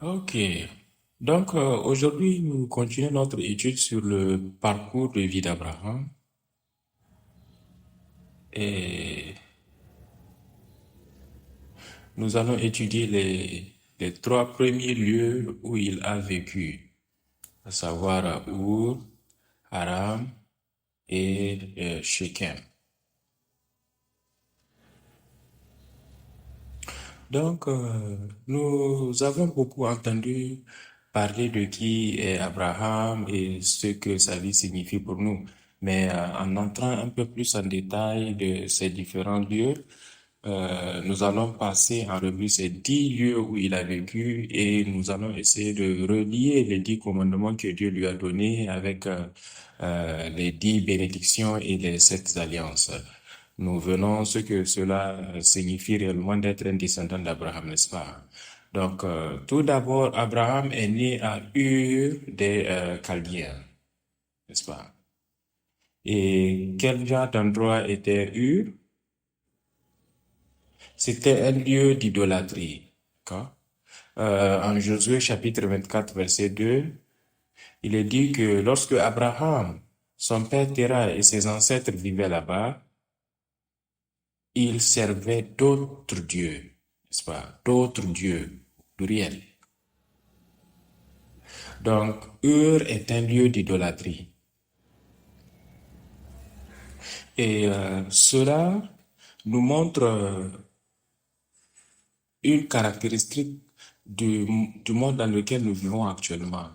Ok. Donc, aujourd'hui, nous continuons notre étude sur le parcours de vie d'Abraham et nous allons étudier les trois premiers lieux où il a vécu, à savoir Our, Haram et Shechem. Donc, nous avons beaucoup entendu parler de qui est Abraham et ce que sa vie signifie pour nous. Mais en entrant un peu plus en détail de ces différents lieux, nous allons passer en revue ces 10 lieux où il a vécu et nous allons essayer de relier les 10 commandements que Dieu lui a donnés avec les 10 bénédictions et les 7 alliances. Nous venons ce que cela signifie réellement d'être un descendant d'Abraham, n'est-ce pas? Donc, tout d'abord, Abraham est né à Ur des Chaldéens, n'est-ce pas? Et quel genre d'endroit était Ur? C'était un lieu d'idolâtrie. D'accord? En Josué chapitre 24, verset 2, il est dit que lorsque Abraham, son père Terah et ses ancêtres vivaient là-bas, ils servaient d'autres dieux, n'est-ce pas? D'autres dieux, pluriel. Donc, Ur est un lieu d'idolâtrie. Et cela nous montre une caractéristique du monde dans lequel nous vivons actuellement.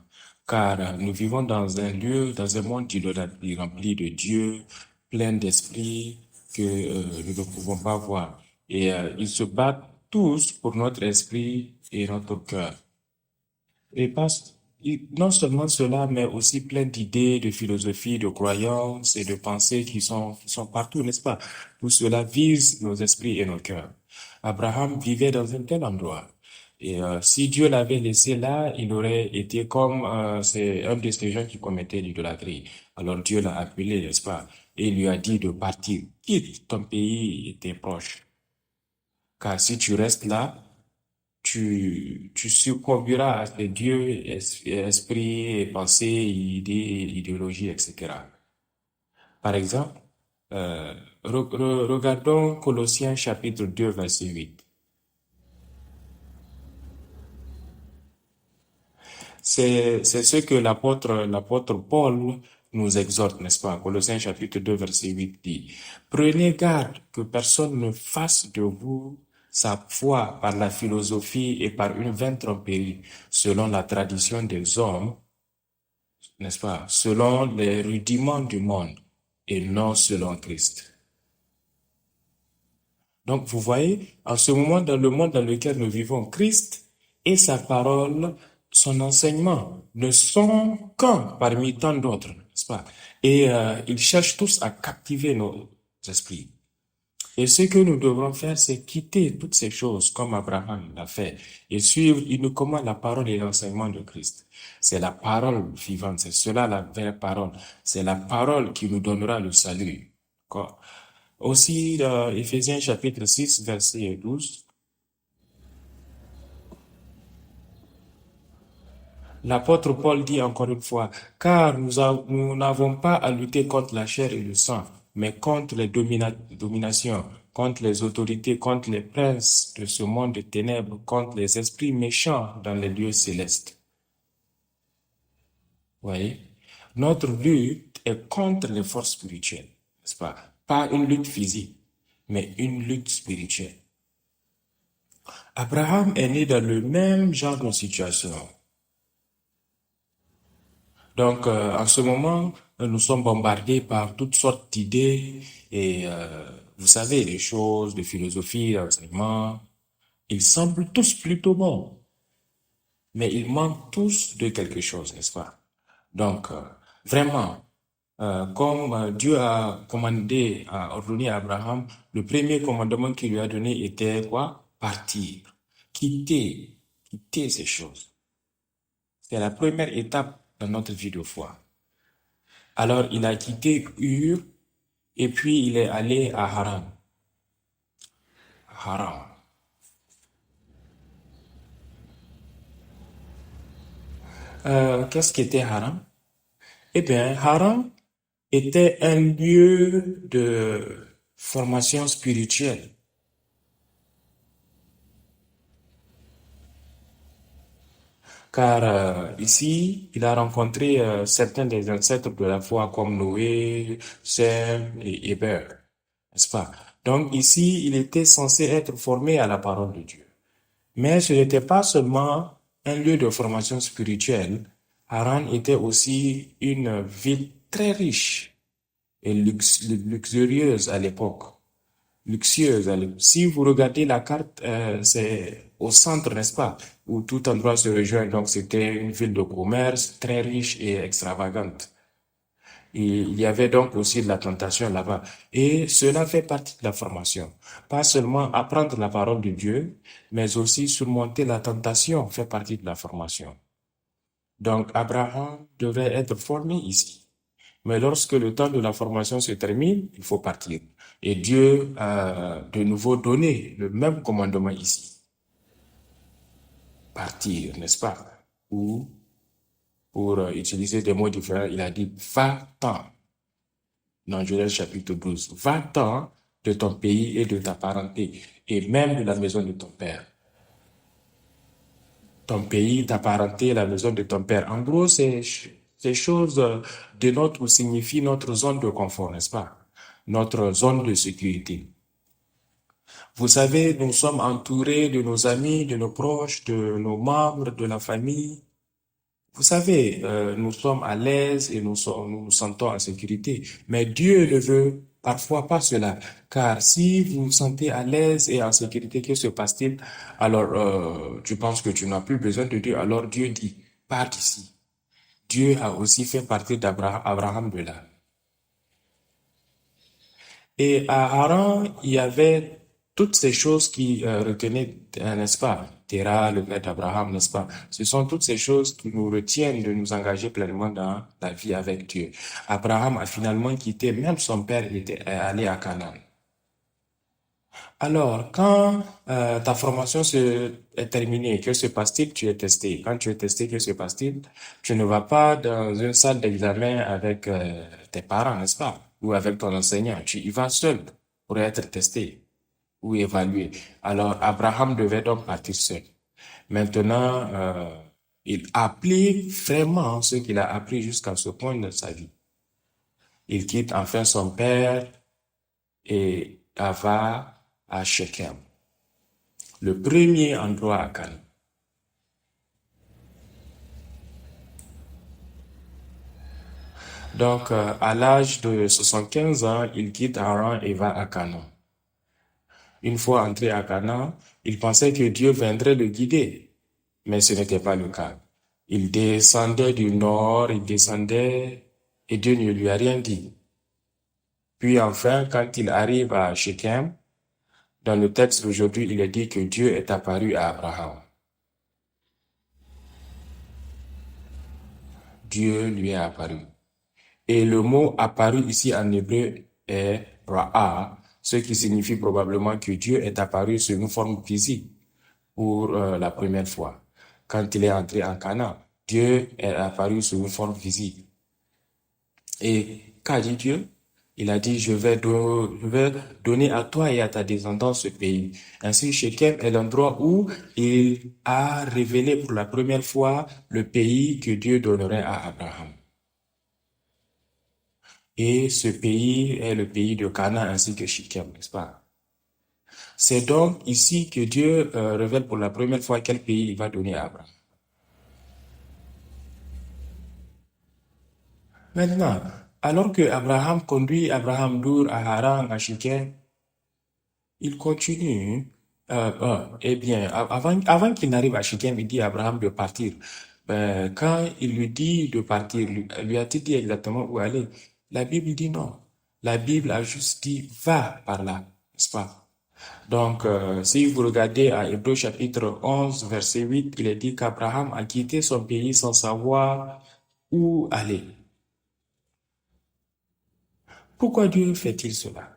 Car nous vivons dans un lieu, dans un monde d'idolâtrie rempli de dieux, plein d'esprits que nous ne pouvons pas voir. Et ils se battent tous pour notre esprit et notre cœur. Et non seulement cela, mais aussi plein d'idées, de philosophies, de croyances et de pensées qui sont partout, n'est-ce pas? Tout cela vise nos esprits et nos cœurs. Abraham vivait dans un tel endroit. Et si Dieu l'avait laissé là, il aurait été comme c'est un de ces gens qui commettait l'idolâtrie. Alors Dieu l'a appelé, n'est-ce pas? Et il lui a dit de partir. Quitte ton pays et tes proches. Car si tu restes là, tu succomberas à tes dieux, esprits, pensées, idées, idéologies, etc. Par exemple, regardons Colossiens chapitre 2, verset 8. C'est ce que l'apôtre Paul nous exhorte, n'est-ce pas? Colossiens chapitre 2, verset 8 dit, prenez garde que personne ne fasse de vous sa foi par la philosophie et par une vaine tromperie, selon la tradition des hommes, n'est-ce pas? Selon les rudiments du monde et non selon Christ. Donc, vous voyez, en ce moment, dans le monde dans lequel nous vivons, Christ et sa parole, son enseignement ne sont qu'un parmi tant d'autres, n'est-ce pas? Et ils cherchent tous à captiver nos esprits. Et ce que nous devrons faire, c'est quitter toutes ces choses comme Abraham l'a fait et suivre uniquement la parole et l'enseignement de Christ. C'est la parole vivante, c'est cela la vraie parole. C'est la parole qui nous donnera le salut. D'accord? Aussi, dans Éphésiens chapitre 6, verset 12, l'apôtre Paul dit encore une fois, car nous n'avons pas à lutter contre la chair et le sang, mais contre les dominations, contre les autorités, contre les princes de ce monde de ténèbres, contre les esprits méchants dans les lieux célestes. Vous voyez? Notre lutte est contre les forces spirituelles, n'est-ce pas? Pas une lutte physique, mais une lutte spirituelle. Abraham est né dans le même genre de situation. Donc, en ce moment, nous sommes bombardés par toutes sortes d'idées et, vous savez, des choses, de philosophie, d'enseignement. Ils semblent tous plutôt bons, mais ils manquent tous de quelque chose, n'est-ce pas? Donc, vraiment, comme Dieu a commandé, a ordonné à Abraham, le premier commandement qu'il lui a donné était quoi? Partir, quitter ces choses. C'est la première étape dans notre vie de foi. Alors, il a quitté Ur et puis il est allé à Haran. Haran. Qu'est-ce qu'était Haran? Eh bien, Haran était un lieu de formation spirituelle. Car ici, il a rencontré certains des ancêtres de la foi comme Noé, Sem et Héber, n'est-ce pas? Donc ici, il était censé être formé à la parole de Dieu. Mais ce n'était pas seulement un lieu de formation spirituelle. Haran était aussi une ville très riche et luxurieuse à l'époque. Luxueuse. Si vous regardez la carte, c'est au centre, n'est-ce pas, où tout endroit se rejoint. Donc, c'était une ville de commerce très riche et extravagante. Et il y avait donc aussi de la tentation là-bas. Et cela fait partie de la formation. Pas seulement apprendre la parole de Dieu, mais aussi surmonter la tentation fait partie de la formation. Donc, Abraham devait être formé ici. Mais lorsque le temps de la formation se termine, il faut partir. Et Dieu a de nouveau donné le même commandement ici. Partir, n'est-ce pas? Ou, pour utiliser des mots différents, il a dit, va-t'en. Dans Genèse chapitre 12, va-t'en de ton pays et de ta parenté, et même de la maison de ton père. Ton pays, ta parenté, la maison de ton père. En gros, ces choses dénotent ou signifient notre zone de confort, n'est-ce pas? Notre zone de sécurité. Vous savez, nous sommes entourés de nos amis, de nos proches, de nos membres, de la famille. Vous savez, nous sommes à l'aise et nous nous sentons en sécurité. Mais Dieu ne veut parfois pas cela. Car si vous vous sentez à l'aise et en sécurité, que se passe-t-il? Alors, tu penses que tu n'as plus besoin de Dieu. Alors Dieu dit, pars d'ici. Dieu a aussi fait partie d'Abraham de là. Et à Haran, il y avait toutes ces choses qui retenaient, n'est-ce pas, Terah, le père d'Abraham, n'est-ce pas? Ce sont toutes ces choses qui nous retiennent de nous engager pleinement dans la vie avec Dieu. Abraham a finalement quitté, même son père était allé à Canaan. Alors, quand ta formation est terminée, que se passe-t-il? Tu es testé. Quand tu es testé, que se passe-t-il? Tu ne vas pas dans une salle d'examen avec tes parents, n'est-ce pas? Ou avec ton enseignant. Tu y vas seul pour être testé ou évalué. Alors, Abraham devait donc partir seul. Maintenant, il applique vraiment ce qu'il a appris jusqu'à ce point de sa vie. Il quitte enfin son père et va à Shechem, le premier endroit à Canaan. Donc, à l'âge de 75 ans, il quitte Haran et va à Canaan. Une fois entré à Canaan, il pensait que Dieu viendrait le guider, mais ce n'était pas le cas. Il descendait du nord, il descendait et Dieu ne lui a rien dit. Puis enfin, quand il arrive à Shechem, dans le texte d'aujourd'hui, il est dit que Dieu est apparu à Abraham. Dieu lui est apparu. Et le mot apparu ici en hébreu est ra'a, ce qui signifie probablement que Dieu est apparu sous une forme physique pour la première fois. Quand il est entré en Canaan, Dieu est apparu sous une forme physique. Et qu'a dit Dieu? Il a dit, je vais donner à toi et à ta descendance ce pays. Ainsi, Shechem est l'endroit où il a révélé pour la première fois le pays que Dieu donnerait à Abraham. Et ce pays est le pays de Canaan ainsi que Shechem, n'est-ce pas? C'est donc ici que Dieu révèle pour la première fois quel pays il va donner à Abraham. Maintenant, alors que Abraham conduit Abraham d'Our à Haran, à Shechem, il continue. Eh bien, avant qu'il n'arrive à Shechem, il dit à Abraham de partir. Quand il lui dit de partir, lui a-t-il dit exactement où aller? La Bible dit non. La Bible a juste dit va par là, n'est-ce pas? Donc, si vous regardez à Hébreux chapitre 11, verset 8, il est dit qu'Abraham a quitté son pays sans savoir où aller. Pourquoi Dieu fait-il cela?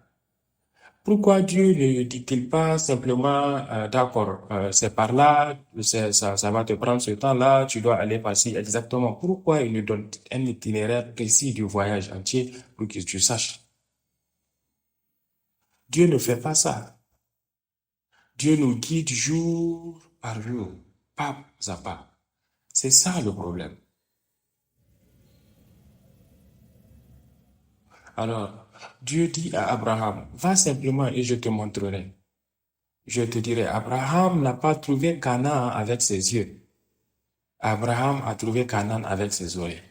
Pourquoi Dieu ne dit-il pas simplement, d'accord, c'est par là, ça va te prendre ce temps-là, tu dois aller par-ci exactement. Pourquoi il nous donne un itinéraire précis du voyage entier pour que tu saches? Dieu ne fait pas ça. Dieu nous guide jour par jour, pas à pas. C'est ça le problème. Alors, Dieu dit à Abraham, va simplement et je te montrerai. Je te dirai, Abraham n'a pas trouvé Canaan avec ses yeux. Abraham a trouvé Canaan avec ses oreilles.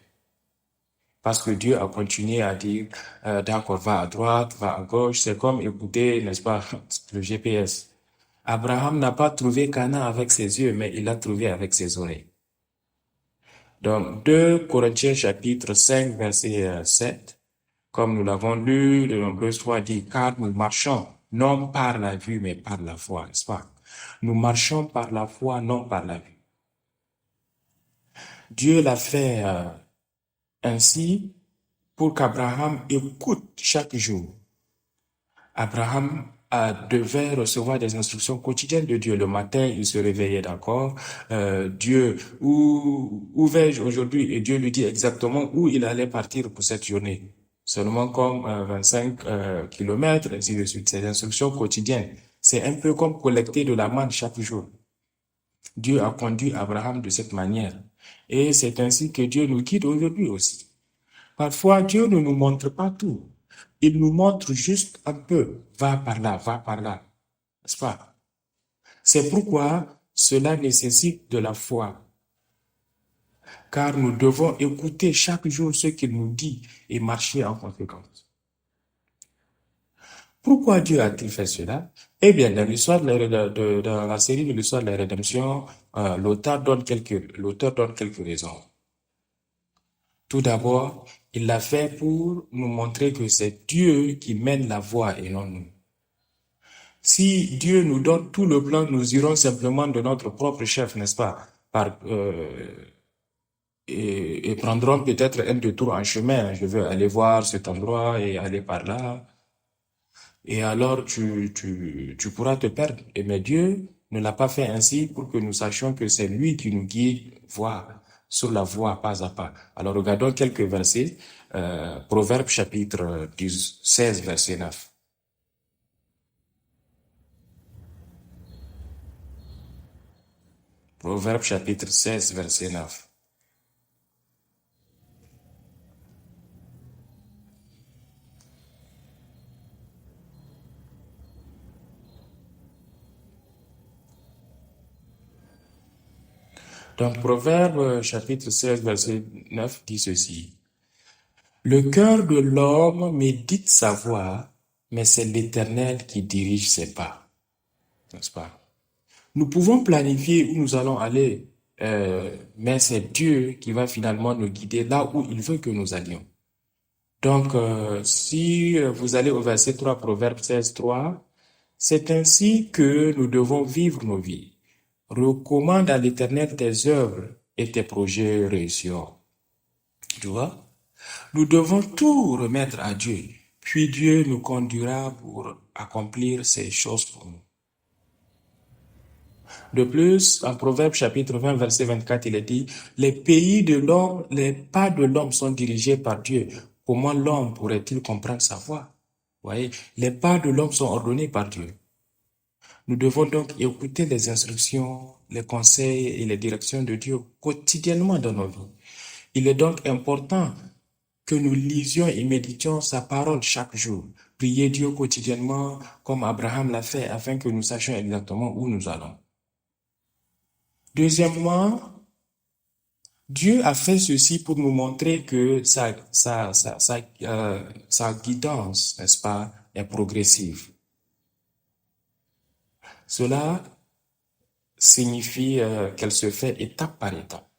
Parce que Dieu a continué à dire, d'accord, va à droite, va à gauche. C'est comme écouter, n'est-ce pas, le GPS. Abraham n'a pas trouvé Canaan avec ses yeux, mais il l'a trouvé avec ses oreilles. Donc, 2 Corinthiens chapitre 5, verset 7, comme nous l'avons lu de nombreuses fois, dit, car nous marchons non par la vue, mais par la foi, n'est-ce pas? Nous marchons par la foi, non par la vue. Dieu l'a fait ainsi pour qu'Abraham écoute chaque jour. Abraham devait recevoir des instructions quotidiennes de Dieu. Le matin, il se réveillait, d'accord. Dieu, où vais-je aujourd'hui? Et Dieu lui dit exactement où il allait partir pour cette journée. Seulement comme 25 kilomètres, ainsi de suite. Ces instructions quotidiennes. C'est un peu comme collecter de la manne chaque jour. Dieu a conduit Abraham de cette manière. Et c'est ainsi que Dieu nous guide aujourd'hui aussi. Parfois, Dieu ne nous montre pas tout. Il nous montre juste un peu. Va par là, n'est-ce pas? C'est pourquoi cela nécessite de la foi. Car nous devons écouter chaque jour ce qu'il nous dit et marcher en conséquence. Pourquoi Dieu a-t-il fait cela? Eh bien, dans l'histoire dans la série de l'histoire de la rédemption, l'auteur donne quelques raisons. Tout d'abord, il l'a fait pour nous montrer que c'est Dieu qui mène la voie et non nous. Si Dieu nous donne tout le plan, nous irons simplement de notre propre chef, n'est-ce pas? Et prendrons peut-être un détour en chemin. Je veux aller voir cet endroit et aller par là. Et alors, tu pourras te perdre. Mais Dieu ne l'a pas fait ainsi pour que nous sachions que c'est lui qui nous guide sur la voie pas à pas. Alors, regardons quelques versets. Proverbe chapitre 16, verset 9. Proverbe chapitre 16, verset 9. Donc, Proverbe chapitre 16, verset 9 dit ceci. Le cœur de l'homme médite sa voie, mais c'est l'Éternel qui dirige ses pas. N'est-ce pas? Nous pouvons planifier où nous allons aller, mais c'est Dieu qui va finalement nous guider là où il veut que nous allions. Donc, si vous allez au verset 3, Proverbe 16, 3, c'est ainsi que nous devons vivre nos vies. Recommande à l'Éternel tes œuvres et tes projets réussiront. Tu vois? Nous devons tout remettre à Dieu, puis Dieu nous conduira pour accomplir ces choses pour nous. De plus, en Proverbe chapitre 20, verset 24, il est dit, les pas de l'homme sont dirigés par Dieu. Comment l'homme pourrait-il comprendre sa voie? Voyez, les pas de l'homme sont ordonnés par Dieu. Nous devons donc écouter les instructions, les conseils et les directions de Dieu quotidiennement dans nos vies. Il est donc important que nous lisions et méditions sa parole chaque jour. Priez Dieu quotidiennement comme Abraham l'a fait afin que nous sachions exactement où nous allons. Deuxièmement, Dieu a fait ceci pour nous montrer que sa guidance, n'est-ce pas, est progressive. Cela signifie qu'elle se fait étape par étape.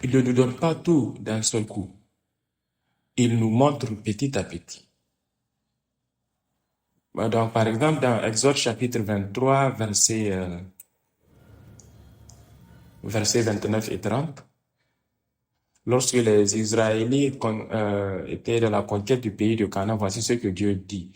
Il ne nous donne pas tout d'un seul coup. Il nous montre petit à petit. Donc, par exemple, dans Exode chapitre 23, versets 29 et 30, Lorsque les Israélites étaient dans la conquête du pays de Canaan, voici ce que Dieu dit.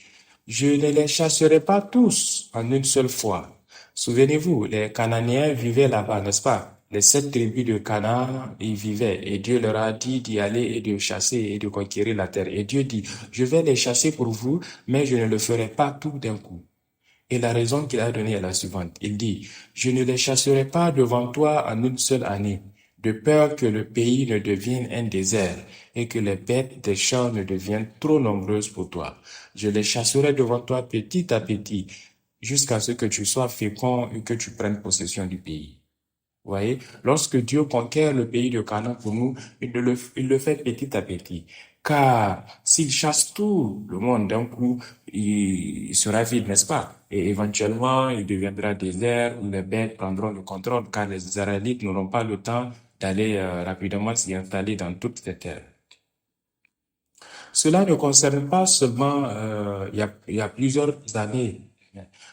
Je ne les chasserai pas tous en une seule fois. Souvenez-vous, les Cananéens vivaient là-bas, n'est-ce pas? Les 7 tribus de Canaan y vivaient et Dieu leur a dit d'y aller et de chasser et de conquérir la terre. Et Dieu dit, je vais les chasser pour vous, mais je ne le ferai pas tout d'un coup. Et la raison qu'il a donnée est la suivante. Il dit, je ne les chasserai pas devant toi en une seule année, de peur que le pays ne devienne un désert et que les bêtes des champs ne deviennent trop nombreuses pour toi. Je les chasserai devant toi petit à petit, jusqu'à ce que tu sois fécond et que tu prennes possession du pays. Vous voyez, lorsque Dieu conquiert le pays de Canaan pour nous, il le fait petit à petit. Car s'il chasse tout le monde d'un coup, il sera vide, n'est-ce pas? Et éventuellement, il deviendra désert où les bêtes prendront le contrôle, car les Israélites n'auront pas le temps d'aller rapidement s'y installer dans toutes ces terres. Cela ne concerne pas seulement il y a plusieurs années.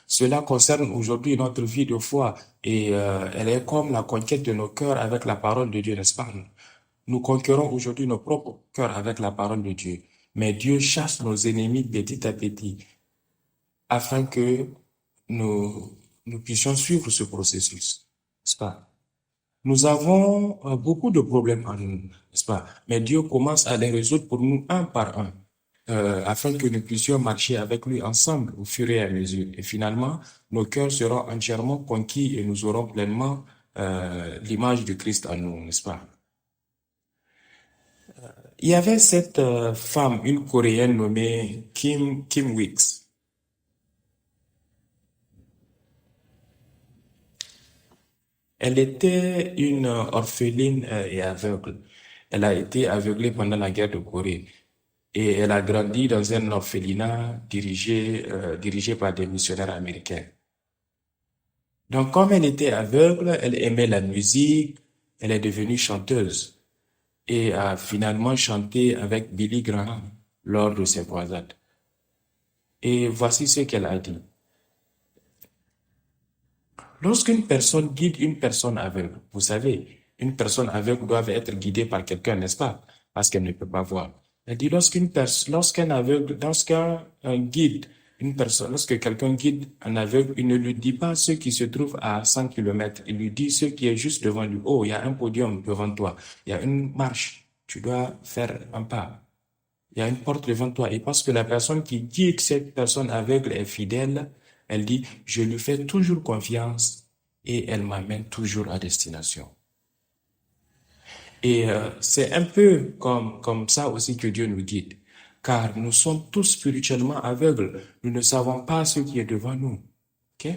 Cela concerne aujourd'hui notre vie de foi et elle est comme la conquête de nos cœurs avec la parole de Dieu, n'est-ce pas? Nous conquérons aujourd'hui nos propres cœurs avec la parole de Dieu. Mais Dieu chasse nos ennemis petit à petit afin que nous puissions suivre ce processus, n'est-ce pas? Nous avons beaucoup de problèmes en nous, n'est-ce pas? Mais Dieu commence à les résoudre pour nous un par un, afin que nous puissions marcher avec lui ensemble au fur et à mesure. Et finalement, nos cœurs seront entièrement conquis et nous aurons pleinement l'image de Christ en nous, n'est-ce pas? Il y avait cette femme, une Coréenne nommée Kim Weeks. Elle était une orpheline et aveugle. Elle a été aveuglée pendant la guerre de Corée et elle a grandi dans un orphelinat dirigé par des missionnaires américains. Donc, comme elle était aveugle, elle aimait la musique, elle est devenue chanteuse et a finalement chanté avec Billy Graham lors de ses croisades. Et voici ce qu'elle a dit. Lorsqu'une personne guide une personne aveugle, vous savez, une personne aveugle doit être guidée par quelqu'un, n'est-ce pas? Parce qu'elle ne peut pas voir. Elle dit lorsqu'un guide une personne, lorsque quelqu'un guide un aveugle, il ne lui dit pas ce qui se trouve à 100 kilomètres. Il lui dit ce qui est juste devant lui. Oh, il y a un podium devant toi. Il y a une marche. Tu dois faire un pas. Il y a une porte devant toi. Et parce que la personne qui guide cette personne aveugle est fidèle, elle dit, je lui fais toujours confiance et elle m'amène toujours à destination. Et c'est un peu comme ça aussi que Dieu nous guide. Car nous sommes tous spirituellement aveugles. Nous ne savons pas ce qui est devant nous. OK?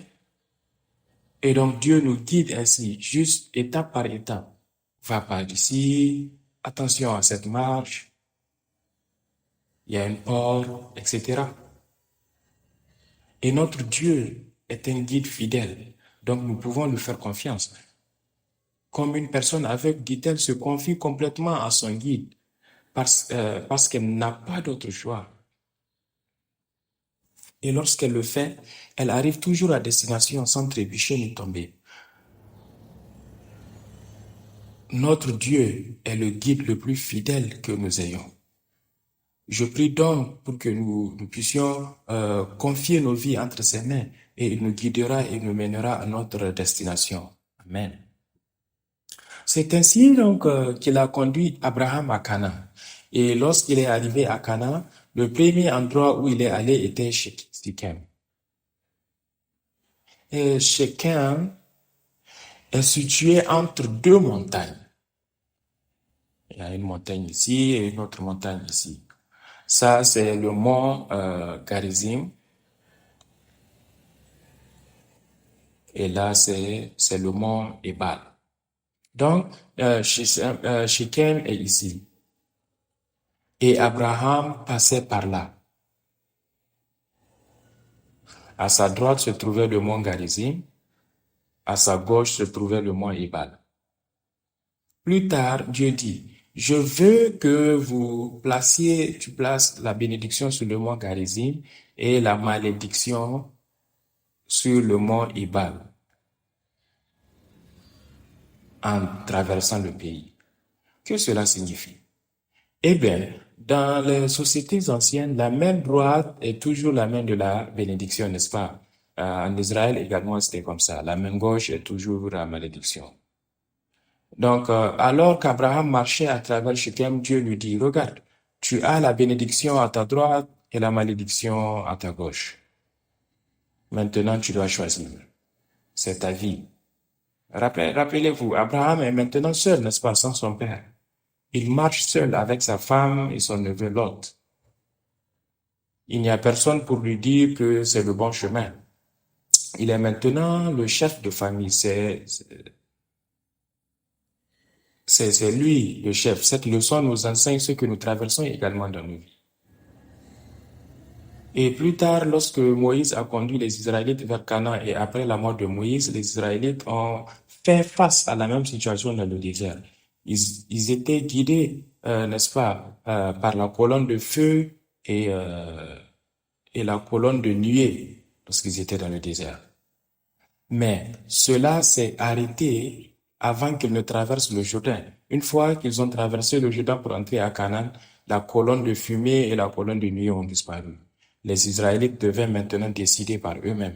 Et donc Dieu nous guide ainsi, juste étape par étape. Va par ici, attention à cette marche, il y a une porte, etc. Et notre Dieu est un guide fidèle. Donc nous pouvons lui faire confiance. Comme une personne aveugle, dit-elle, se confie complètement à son guide parce qu'elle n'a pas d'autre choix. Et lorsqu'elle le fait, elle arrive toujours à destination sans trébucher ni tomber. Notre Dieu est le guide le plus fidèle que nous ayons. Je prie donc pour que nous puissions confier nos vies entre ses mains et il nous guidera et nous mènera à notre destination. Amen. C'est ainsi donc qu'il a conduit Abraham à Canaan. Et lorsqu'il est arrivé à Canaan, le premier endroit où il est allé était Shechem. Et Shechem est situé entre deux montagnes. Il y a une montagne ici et une autre montagne ici. Ça, c'est le mont Garizim. Et là, c'est le mont Ebal. Donc, Shechem est ici. Et Abraham passait par là. À sa droite se trouvait le mont Garizim. À sa gauche se trouvait le mont Ebal. Plus tard, Dieu dit, je veux que tu places la bénédiction sur le mont Garizim et la malédiction sur le mont Ebal en traversant le pays. Que cela signifie? Eh bien, dans les sociétés anciennes, la main droite est toujours la main de la bénédiction, n'est-ce pas? En Israël également, c'était comme ça. La main gauche est toujours la malédiction. Donc, alors qu'Abraham marchait à travers Shechem, Dieu lui dit, regarde, tu as la bénédiction à ta droite et la malédiction à ta gauche. Maintenant, tu dois choisir. C'est ta vie. Rappelez-vous, Abraham est maintenant seul, n'est-ce pas, sans son père. Il marche seul avec sa femme et son neveu Lot. Il n'y a personne pour lui dire que c'est le bon chemin. Il est maintenant le chef de famille. C'est lui le chef. Cette leçon nous enseigne ce que nous traversons également dans nos vies. Et plus tard, lorsque Moïse a conduit les Israélites vers Canaan et après la mort de Moïse, les Israélites ont fait face à la même situation dans le désert. Ils étaient guidés, n'est-ce pas, par la colonne de feu et la colonne de nuée lorsqu'ils étaient dans le désert. Mais cela s'est arrêté avant qu'ils ne traversent le Jourdain. Une fois qu'ils ont traversé le Jourdain pour entrer à Canaan, la colonne de fumée et la colonne de nuée ont disparu. Les Israélites devaient maintenant décider par eux-mêmes.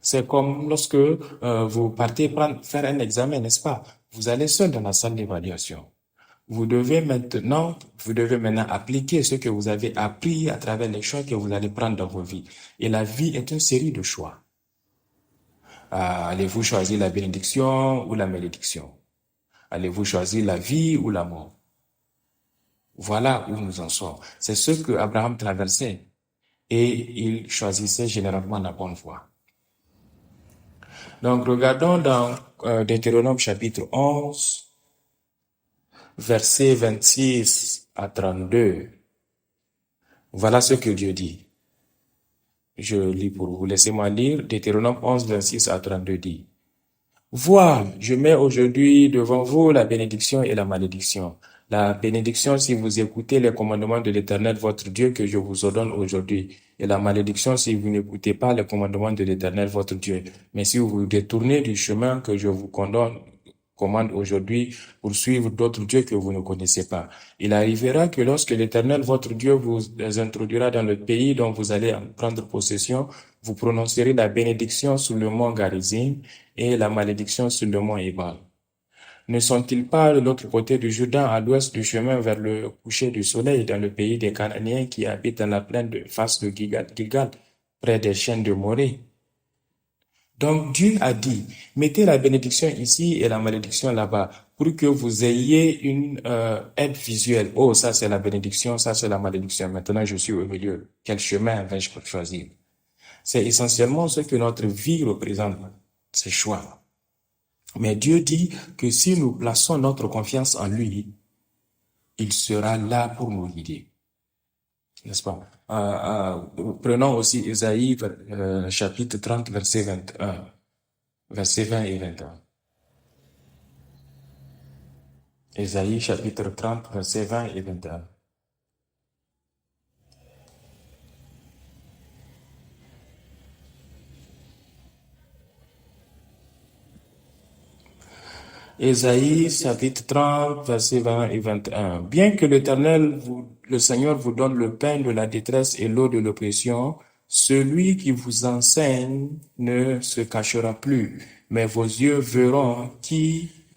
C'est comme lorsque vous partez faire un examen, n'est-ce pas? Vous allez seul dans la salle d'évaluation. Vous devez maintenant appliquer ce que vous avez appris à travers les choix que vous allez prendre dans vos vies. Et la vie est une série de choix. Allez-vous choisir la bénédiction ou la malédiction? Allez-vous choisir la vie ou la mort? Voilà où nous en sommes. C'est ce que Abraham traversait et il choisissait généralement la bonne voie. Donc regardons dans Deutéronome chapitre 11, versets 26 à 32. Voilà ce que Dieu dit. Je lis pour vous. Laissez-moi lire. Deutéronome 11, 26 à 32 dit. Vois, je mets aujourd'hui devant vous la bénédiction et la malédiction. La bénédiction si vous écoutez les commandements de l'Éternel, votre Dieu, que je vous ordonne aujourd'hui. Et la malédiction si vous n'écoutez pas les commandements de l'Éternel, votre Dieu. Mais si vous vous détournez du chemin que je vous commande aujourd'hui pour suivre d'autres dieux que vous ne connaissez pas. Il arrivera que lorsque l'Éternel, votre Dieu, vous introduira dans le pays dont vous allez en prendre possession, vous prononcerez la bénédiction sur le mont Garizim et la malédiction sur le mont Ébal. Ne sont-ils pas de l'autre côté du Jourdain, à l'ouest du chemin vers le coucher du soleil, dans le pays des Cananéens qui habitent dans la plaine de face de Gilgal, près des chênes de Morée? Donc Dieu a dit, mettez la bénédiction ici et la malédiction là-bas, pour que vous ayez une aide visuelle. Oh, ça c'est la bénédiction, ça c'est la malédiction. Maintenant je suis au milieu. Quel chemin vais-je choisir? C'est essentiellement ce que notre vie représente, ces choix. Mais Dieu dit que si nous plaçons notre confiance en lui, il sera là pour nous guider. N'est-ce pas? Prenons aussi Ésaïe chapitre 30, verset 21, verset 20 et 21. Ésaïe chapitre 30, verset 20 et 21. Ésaïe chapitre 30, verset 20 et 21. Bien que l'Éternel, le Seigneur vous donne le pain de la détresse et l'eau de l'oppression, celui qui vous enseigne ne se cachera plus, mais vos yeux verront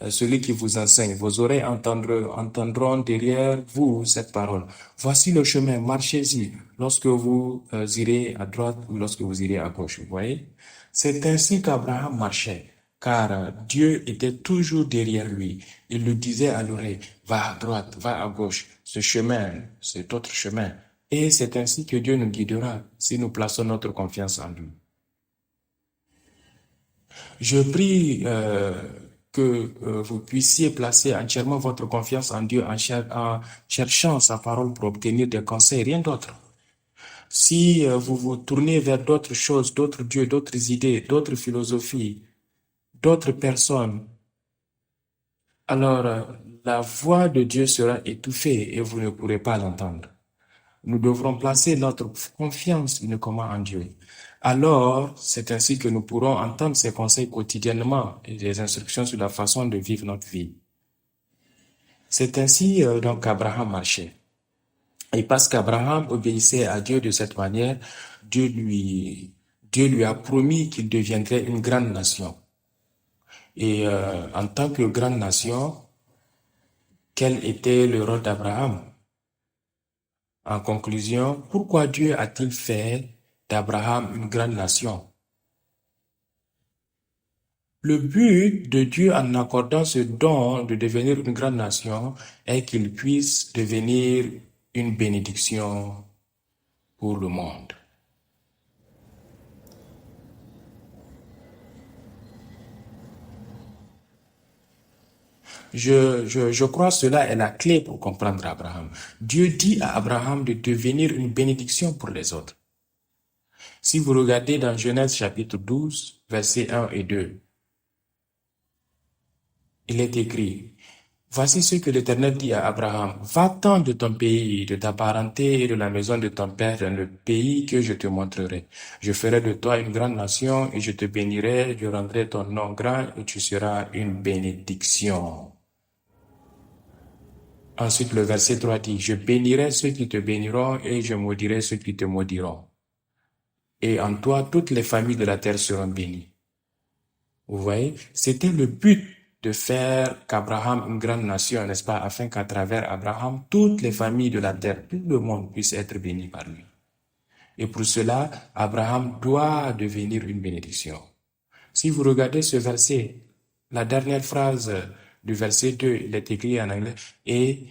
celui qui vous enseigne. Vos oreilles entendront derrière vous cette parole. Voici le chemin, marchez-y lorsque vous irez à droite ou lorsque vous irez à gauche. Vous voyez? C'est ainsi qu'Abraham marchait. Car Dieu était toujours derrière lui. Il lui disait à l'oreille, va à droite, va à gauche, ce chemin, cet autre chemin. Et c'est ainsi que Dieu nous guidera si nous plaçons notre confiance en lui. Je prie que vous puissiez placer entièrement votre confiance en Dieu en cherchant sa parole pour obtenir des conseils, rien d'autre. Si vous vous tournez vers d'autres choses, d'autres dieux, d'autres idées, d'autres philosophies, d'autres personnes, alors la voix de Dieu sera étouffée et vous ne pourrez pas l'entendre. Nous devrons placer notre confiance uniquement en Dieu. Alors, c'est ainsi que nous pourrons entendre ses conseils quotidiennement et des instructions sur la façon de vivre notre vie. C'est ainsi donc qu'Abraham marchait. Et parce qu'Abraham obéissait à Dieu de cette manière, Dieu lui, Dieu lui a promis qu'il deviendrait une grande nation. Et en tant que grande nation, quel était le rôle d'Abraham? En conclusion, pourquoi Dieu a-t-il fait d'Abraham une grande nation? Le but de Dieu en accordant ce don de devenir une grande nation est qu'il puisse devenir une bénédiction pour le monde. Je crois que cela est la clé pour comprendre Abraham. Dieu dit à Abraham de devenir une bénédiction pour les autres. Si vous regardez dans Genèse chapitre 12, versets 1 et 2, il est écrit, voici ce que l'Éternel dit à Abraham, va-t'en de ton pays, de ta parenté et de la maison de ton père dans le pays que je te montrerai. Je ferai de toi une grande nation et je te bénirai, je rendrai ton nom grand et tu seras une bénédiction. Ensuite, le verset 3 dit, je bénirai ceux qui te béniront et je maudirai ceux qui te maudiront. Et en toi, toutes les familles de la terre seront bénies. Vous voyez, c'était le but de faire qu'Abraham une grande nation, n'est-ce pas, afin qu'à travers Abraham, toutes les familles de la terre, tout le monde puisse être béni par lui. Et pour cela, Abraham doit devenir une bénédiction. Si vous regardez ce verset, la dernière phrase du verset 2, il est écrit en anglais, et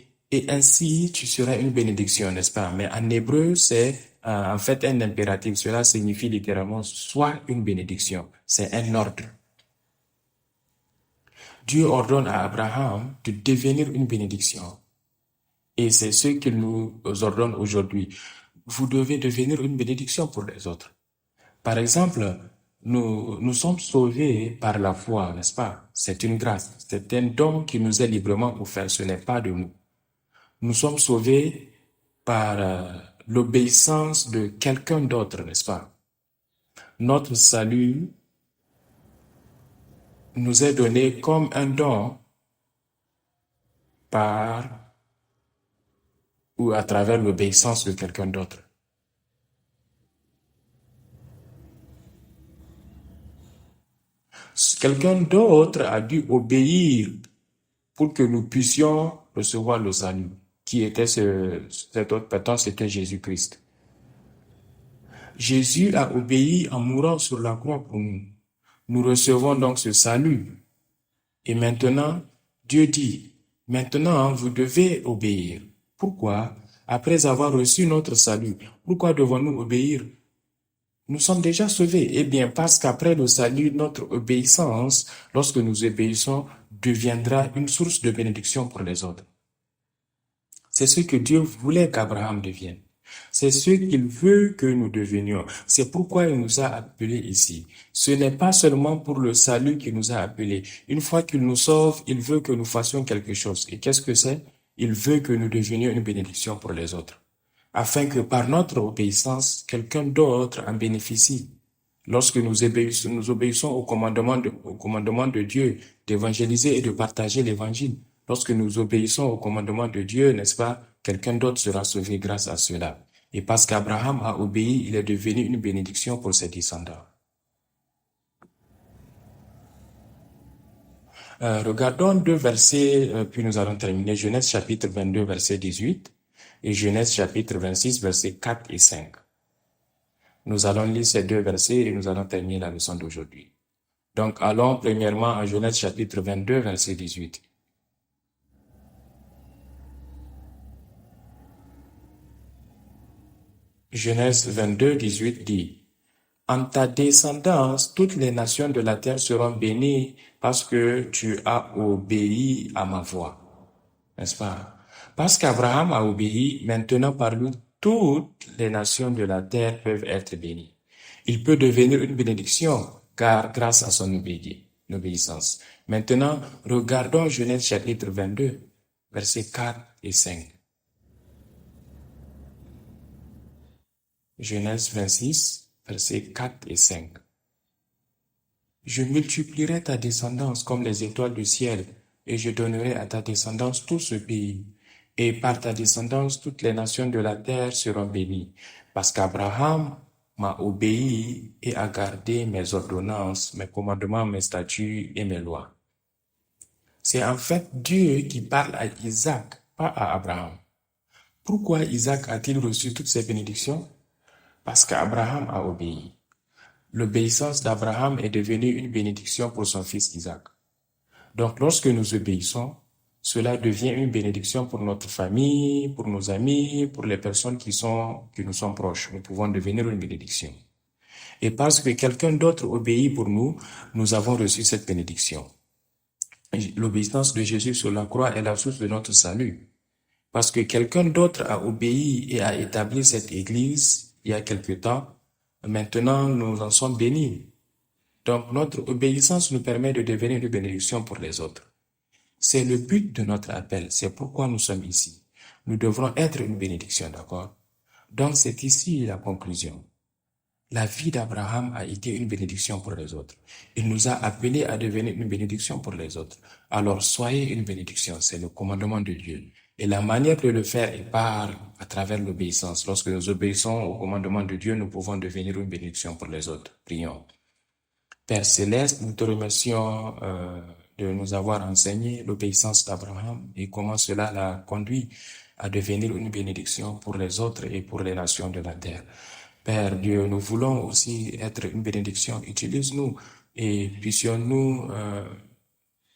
ainsi tu seras une bénédiction, n'est-ce pas? Mais en hébreu, c'est en fait un impératif. Cela signifie littéralement sois une bénédiction. C'est un ordre. Dieu ordonne à Abraham de devenir une bénédiction. Et c'est ce qu'il nous ordonne aujourd'hui. Vous devez devenir une bénédiction pour les autres. Par exemple, nous sommes sauvés par la foi, n'est-ce pas? C'est une grâce. C'est un don qui nous est librement offert. Ce n'est pas de nous. Nous sommes sauvés par l'obéissance de quelqu'un d'autre, n'est-ce pas? Notre salut nous est donné comme un don par ou à travers l'obéissance de quelqu'un d'autre. Quelqu'un d'autre a dû obéir pour que nous puissions recevoir le salut. Qui était cet autre personne? C'était Jésus-Christ. Jésus a obéi en mourant sur la croix pour nous. Nous recevons donc ce salut. Et maintenant, Dieu dit, maintenant vous devez obéir. Pourquoi? Après avoir reçu notre salut, pourquoi devons-nous obéir? Nous sommes déjà sauvés. Eh bien, parce qu'après le salut, notre obéissance, lorsque nous obéissons, deviendra une source de bénédiction pour les autres. C'est ce que Dieu voulait qu'Abraham devienne. C'est ce qu'il veut que nous devenions. C'est pourquoi il nous a appelés ici. Ce n'est pas seulement pour le salut qu'il nous a appelés. Une fois qu'il nous sauve, il veut que nous fassions quelque chose. Et qu'est-ce que c'est? Il veut que nous devenions une bénédiction pour les autres, afin que par notre obéissance, quelqu'un d'autre en bénéficie. Lorsque nous obéissons au commandement de Dieu d'évangéliser et de partager l'évangile, lorsque nous obéissons au commandement de Dieu, n'est-ce pas, quelqu'un d'autre sera sauvé grâce à cela. Et parce qu'Abraham a obéi, il est devenu une bénédiction pour ses descendants. Regardons deux versets, puis nous allons terminer. Genèse chapitre 22, verset 18 et Genèse chapitre 26, versets 4 et 5. Nous allons lire ces deux versets et nous allons terminer la leçon d'aujourd'hui. Donc, allons premièrement à Genèse chapitre 22, verset 18. Genèse 22, 18 dit, en ta descendance, toutes les nations de la terre seront bénies parce que tu as obéi à ma voix. N'est-ce pas? Parce qu'Abraham a obéi, maintenant par lui, toutes les nations de la terre peuvent être bénies. Il peut devenir une bénédiction, car grâce à son obéissance. Maintenant, regardons Genèse chapitre 22, versets 4 et 5. Genèse 26, versets 4 et 5. Je multiplierai ta descendance comme les étoiles du ciel, et je donnerai à ta descendance tout ce pays. Et par ta descendance, toutes les nations de la terre seront bénies, parce qu'Abraham m'a obéi et a gardé mes ordonnances, mes commandements, mes statuts et mes lois. C'est en fait Dieu qui parle à Isaac, pas à Abraham. Pourquoi Isaac a-t-il reçu toutes ces bénédictions? Parce qu'Abraham a obéi. L'obéissance d'Abraham est devenue une bénédiction pour son fils Isaac. Donc, lorsque nous obéissons, cela devient une bénédiction pour notre famille, pour nos amis, pour les personnes qui nous sont proches. Nous pouvons devenir une bénédiction. Et parce que quelqu'un d'autre obéit pour nous, nous avons reçu cette bénédiction. L'obéissance de Jésus sur la croix est la source de notre salut. Parce que quelqu'un d'autre a obéi et a établi cette église il y a quelque temps. Maintenant, nous en sommes bénis. Donc, notre obéissance nous permet de devenir une bénédiction pour les autres. C'est le but de notre appel. C'est pourquoi nous sommes ici. Nous devrons être une bénédiction, d'accord? Donc, c'est ici la conclusion. La vie d'Abraham a été une bénédiction pour les autres. Il nous a appelés à devenir une bénédiction pour les autres. Alors, soyez une bénédiction. C'est le commandement de Dieu. Et la manière de le faire est à travers l'obéissance. Lorsque nous obéissons au commandement de Dieu, nous pouvons devenir une bénédiction pour les autres. Prions. Père Céleste, nous te remercions de nous avoir enseigné l'obéissance d'Abraham et comment cela l'a conduit à devenir une bénédiction pour les autres et pour les nations de la terre. Père Dieu, nous voulons aussi être une bénédiction. Utilise-nous et puissions-nous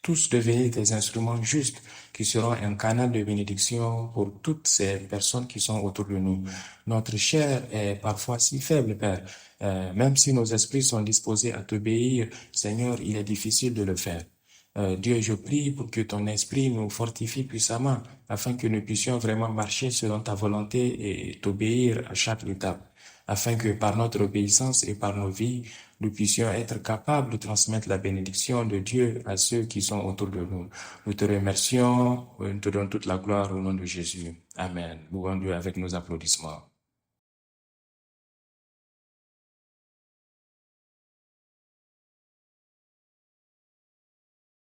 tous devenir des instruments justes qui seront un canal de bénédiction pour toutes ces personnes qui sont autour de nous. Notre chair est parfois si faible, Père. Même si nos esprits sont disposés à t'obéir, Seigneur, il est difficile de le faire. Dieu, je prie pour que ton esprit nous fortifie puissamment afin que nous puissions vraiment marcher selon ta volonté et t'obéir à chaque étape, afin que par notre obéissance et par nos vies, nous puissions être capables de transmettre la bénédiction de Dieu à ceux qui sont autour de nous. Nous te remercions, nous te donnons toute la gloire au nom de Jésus. Amen. Louons Dieu avec nos applaudissements.